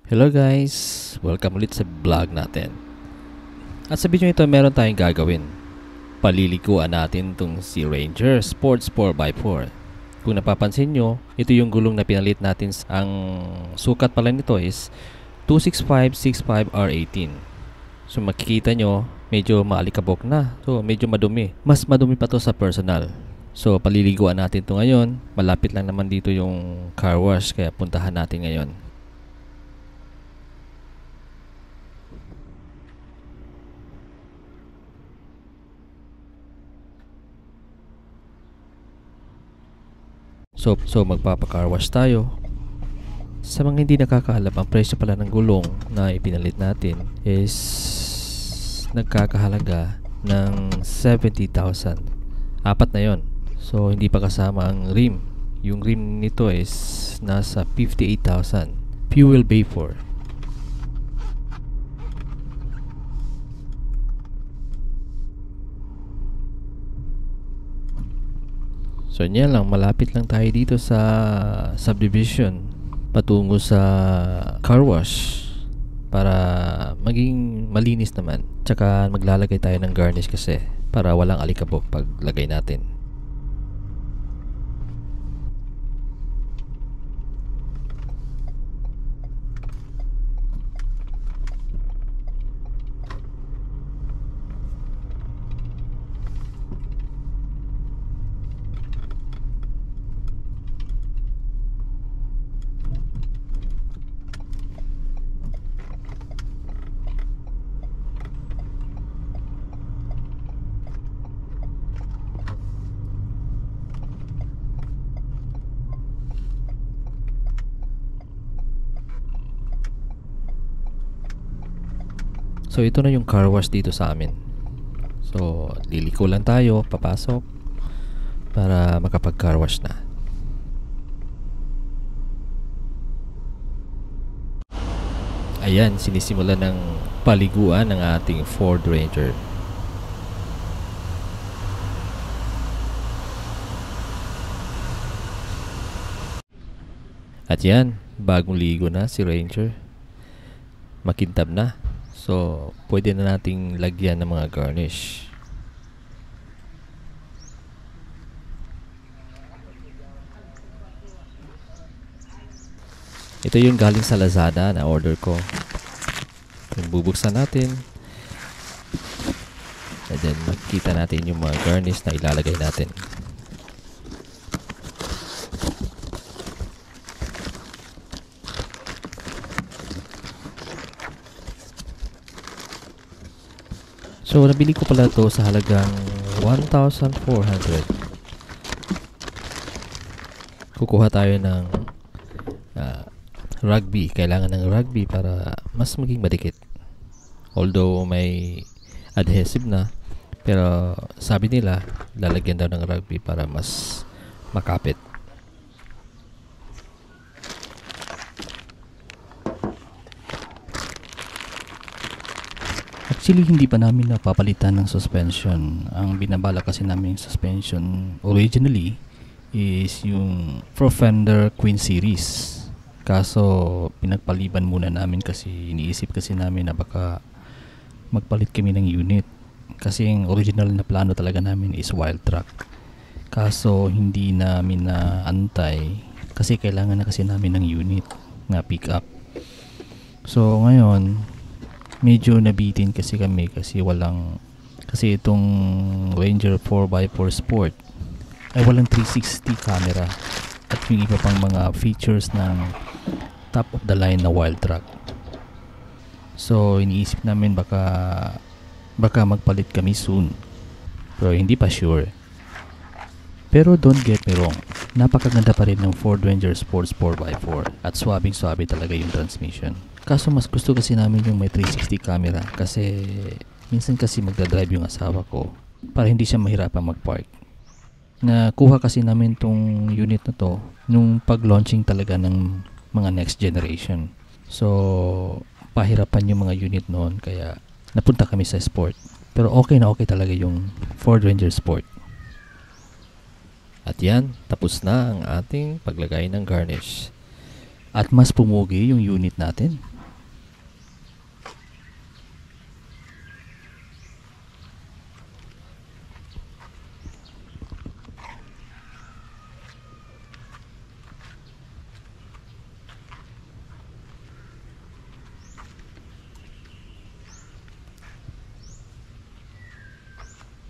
Hello guys! Welcome ulit sa vlog natin. At sa video ito meron tayong gagawin. Paliliguan natin itong si Ranger Sports 4x4. Kung napapansin nyo, ito yung gulong na pinalit natin. Ang sukat pala nito is 265/65R18. So makikita nyo, medyo maalikabok na. So medyo madumi. Mas madumi pa to sa personal. So paliliguan natin ito ngayon. Malapit lang naman dito yung car wash kaya puntahan natin ngayon. So magpapa-car wash tayo. Sa mga hindi nakakaalam, ang presyo pala ng gulong na ipinalit natin is nagkakahalaga ng 70,000. Apat na yon. So hindi pa kasama ang rim. Yung rim nito is nasa 58,000. Fuel vapor. So yan lang, malapit lang tayo dito sa subdivision patungo sa car wash para maging malinis naman. Tsaka maglalagay tayo ng garnish kasi para walang alikabok pag lagay natin. So ito na yung car wash dito sa amin. So liliko lang tayo, papasok para makapag car wash na. Ayan, sinisimula ng paliguan ng ating Ford Ranger. At yan, bagong ligo na si Ranger. Makintab na. So, pwede na nating lagyan ng mga garnish. Ito yung galing sa Lazada na order ko. Kung bubuksan natin, and then makikita natin yung mga garnish na ilalagay natin. So, nabili ko pala ito sa halagang 1,400. Kukuha tayo ng rugby. Kailangan ng rugby para mas maging madikit. Although may adhesive na, pero sabi nila, lalagyan daw ng rugby para mas makapit. Actually, hindi pa namin napapalitan ng suspension. Ang binabala kasi namin yung suspension originally is yung Profender Queen Series. Kaso, pinagpaliban muna namin kasi iniisip kasi namin na baka magpalit kami ng unit. Kasi yung original na plano talaga namin is Wildtrak. Kaso, hindi namin na antay kasi kailangan na kasi namin ng unit na pick up. So, ngayon, medyo nabitin kasi kami kasi itong Ranger 4x4 Sport ay walang 360 camera at yung iba pang mga features ng top of the line na Wildtrak. So iniisip namin baka magpalit kami soon, pero hindi pa sure. Pero don't get me wrong, napakaganda pa rin ng Ford Ranger Sports 4x4 at swabing-swabe talaga yung transmission. Kaso mas gusto kasi namin yung may 360 camera kasi minsan kasi magdadrive yung asawa ko para hindi siya mahirapang mag-park. Nakuha kasi namin tong unit na to nung pag-launching talaga ng mga next generation. So, pahirapan yung mga unit noon kaya napunta kami sa Sport. Pero okay na okay talaga yung Ford Ranger Sport. At yan, tapos na ang ating paglagay ng garnish. At mas pumugi yung unit natin.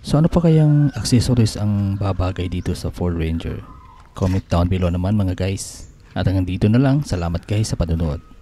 So ano pa kayang accessories ang babagay dito sa Ford Ranger? Comment down below naman mga guys. At hanggang dito na lang. Salamat guys sa panonood.